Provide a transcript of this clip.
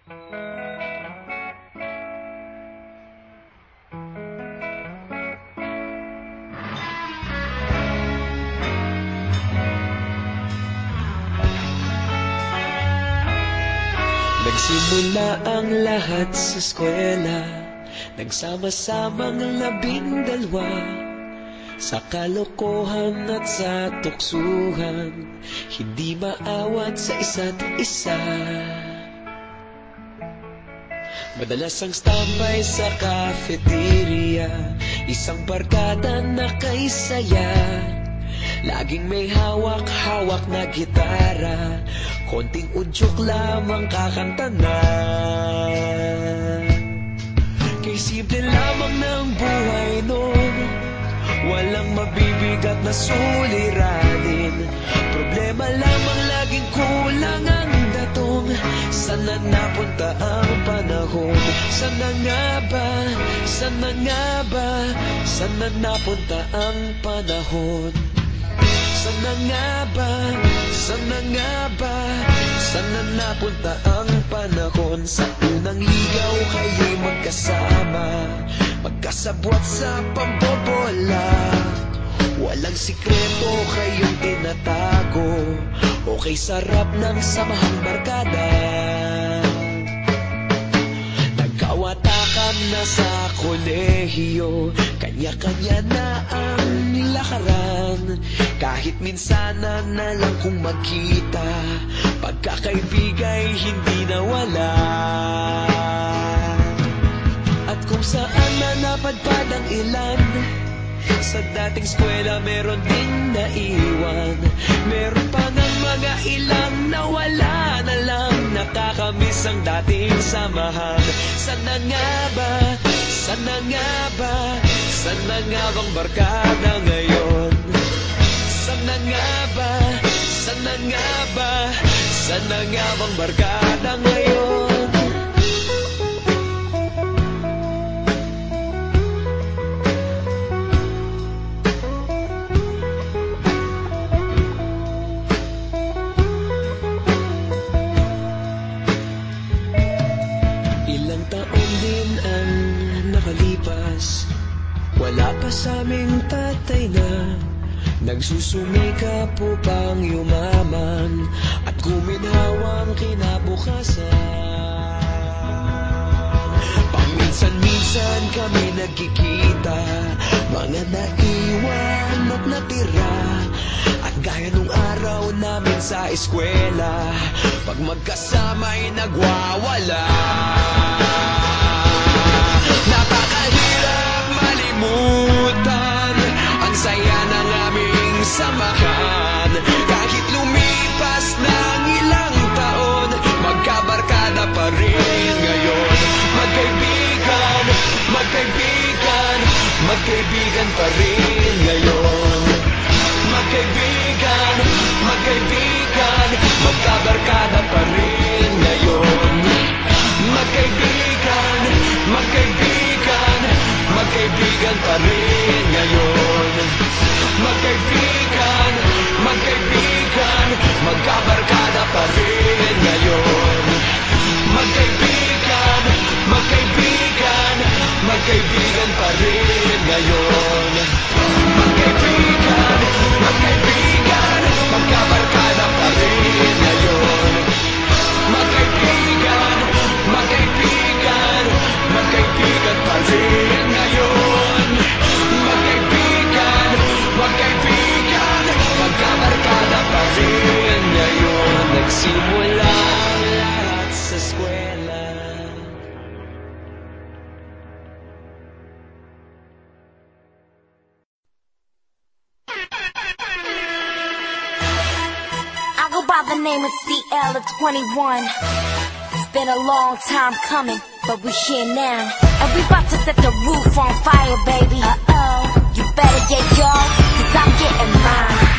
Nagsimula ang lahat sa eskwela, nagsama-samang 12 sa kalokohan at sa tuksuhan, hindi maawat sa isa't isa. Madalas ang standby sa cafeteria, isang barkada na kay saya. Laging may hawak-hawak na gitara, konting udyok lamang kakanta na. Kay simple lamang ng buhay noon, walang mabibigat na suliranin. Problema lamang laging kulang ang datong. Sana napunta ang panahon? Sana nga ba? Sana nga ba? Sana napunta ang panahon? Sana nga ba? Sana nga ba? Sana napunta ang panahon? Sa unang ligaw kayo'y magkasama, magkasabwat sa pambobola. Walang sikreto kayong tinatago, okay sarap ng samahang barkada. Nagkawatakan na sa kolehiyo, kanya-kanya na ang nilakaran. Kahit minsan na lang kung magkita, pagkakaibigay hindi nawala. At kung saan na napadpad ang ilan, sa dating eskwela meron din naiwan. Meron pa ng mga ilang nawala na lang, nakakamiss ang dating samahan. Sana nga ba? Sana nga ba? Sana nga bang barkada ngayon? Sana nga ba? Sana nga ba? Sana nga bang barkada ngayon? Ilang taon din ang nakalipas, wala pa sa aming tatay na nagsusumikap upang yumaman at guminhawang kinabukasan. Paminsan-minsan kami nagkikita, mga naiwan at natira. At gaya nung araw namin sa eskwela, pag magkasama'y nagwawala. Napakahirap malimutan ang saya ng aming samahan. Kahit lumipas ng ilang taon, magkabarkada pa rin ngayon. Magkaibigan, magkaibigan, magkaibigan pa rin ngayon. Magkaibigan, magkaibigan, magkabarkada pa rin ngayon. Magkaibigan, magkaibigan, magkaibigan pa rin ngayon. Magkaibigan, magkaibigan, magkabarkada pa rin ngayon. Magkaibigan, magkaibigan, magkaibigan pa rin ngayon. Magkaibigan, magkaibigan, magkabarkada pa rin ngayon. Magkaibigan, magkaibigan, magkaibigan pa rin ngayon. Magkaibigan, magkaibigan, magkabarkada pa rin ngayon. Nagsimula ang lahat sa eskwela. I go by the name of CL of 21. It's been a long time coming, but we're here now. And we about to set the roof on fire, baby. You better get yours, cause I'm getting mine.